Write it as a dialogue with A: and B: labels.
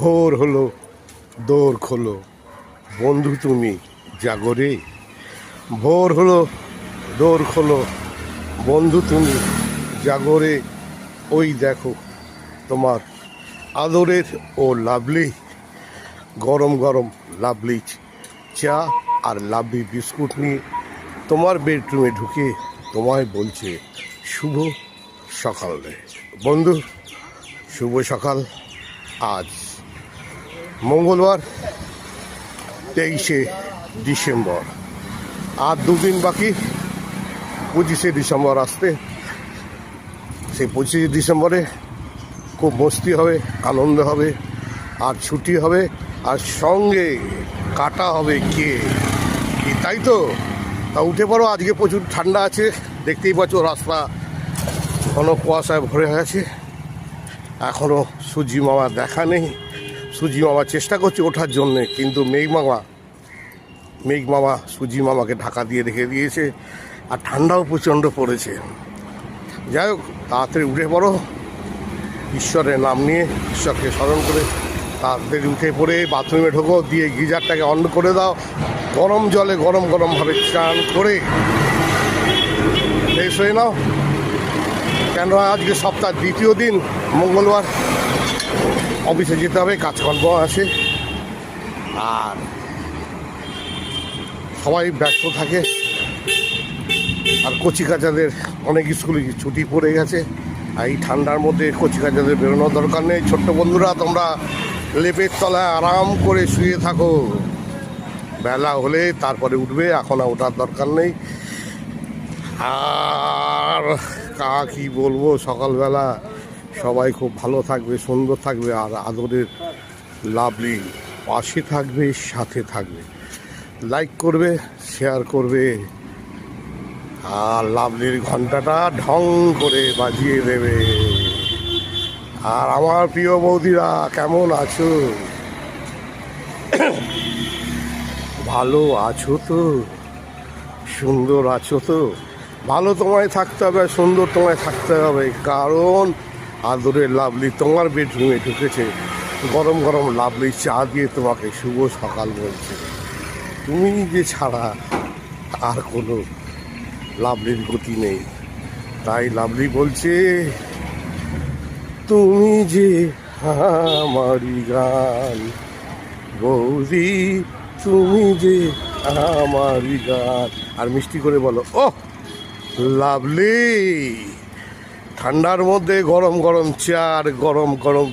A: ভোর হলো, দৌড় খোলো, বন্ধু তুমি জাগরে। ভোর হলো, দৌড় খোলো, বন্ধু তুমি জাগরে। ওই দেখো তোমার আদরের ও লাভলি গরম গরম লাভলি চা আর লাভলি বিস্কুট নিয়ে তোমার বেডরুমে ঢুকে তোমায় বলছে শুভ সকাল রে বন্ধু। শুভ সকাল। আজ মঙ্গলবার 23শে ডিসেম্বর, আর দুদিন বাকি 25শে ডিসেম্বর আসতে। সেই 25শে ডিসেম্বরে খুব মস্তি হবে, আনন্দ হবে, আর ছুটি হবে, আর সঙ্গে কাটা হবে কে কি, তাই তো? তা উঠে পড়ো, আজকে প্রচুর ঠান্ডা আছে, দেখতেই পাচ্ছ রাস্তা ঘন কুয়াশায় ভরে আছে। এখনও সূর্যি মামা দেখা নেই। সূর্যি মামা চেষ্টা করছে ওঠার জন্যে, কিন্তু মেঘ মামা সূর্যি মামাকে ঢাকা দিয়ে রেখে দিয়েছে, আর ঠান্ডাও প্রচণ্ড পড়েছে। যাই হোক, তাড়াতাড়ি উঠে পড়ো, ঈশ্বরের নাম নিয়ে, ঈশ্বরকে স্মরণ করে তাড়াতাড়ি উঠে পড়ে বাথরুমে ঢোকো, দিয়ে গিজারটাকে অন করে দাও, গরম জলে গরমভাবে স্নান করে ফ্রেশ হয়ে নাও। কেন আজকে সপ্তাহ দ্বিতীয় দিন, মঙ্গলবার, অফিসে যেতে হবে, কাজকর্ম আছে, আর সবাই ব্যস্ত থাকে। আর কচিকাচাদের অনেক স্কুলে ছুটি পড়ে গেছে, আর এই ঠান্ডার মধ্যে কচিকাচাদের বেরোনোর দরকার নেই। ছোট্ট বন্ধুরা, তোমরা লেপের তলায় আরাম করে শুয়ে থাকো, বেলা হলে তারপরে উঠবে, এখন আর ওঠার দরকার নেই। আর কি বলবো, সকালবেলা সবাই খুব ভালো থাকবে, সুন্দর থাকবে, আর আদরের লাভলি পাশে থাকবে, সাথে থাকবে। লাইক করবে, শেয়ার করবে, আর লাভলির ঘন্টাটা ঢং করে বাজিয়ে দেবে। আর আমার প্রিয় বৌদিরা, কেমন আছো? ভালো আছো তো? সুন্দর আছো তো? ভালো তোমায় থাকতে হবে, সুন্দর তোমায় থাকতে হবে, কারণ আদরের লাভলি তোমার বেডরুমে ঢুকেছে, গরম গরম লাভলি চা দিয়ে তোমাকে শুভ সকাল বলছে। তুমি যে ছাড়া আর কোনো লাভলির গতি নেই, তাই লাভলি বলছে তুমি যে আমারই গান, বৌদি তুমি যে আমারই গান। আর মিষ্টি করে বলো, ও লাভলি। ঠান্ডার মধ্যে গরম গরম চা আর গরম গরম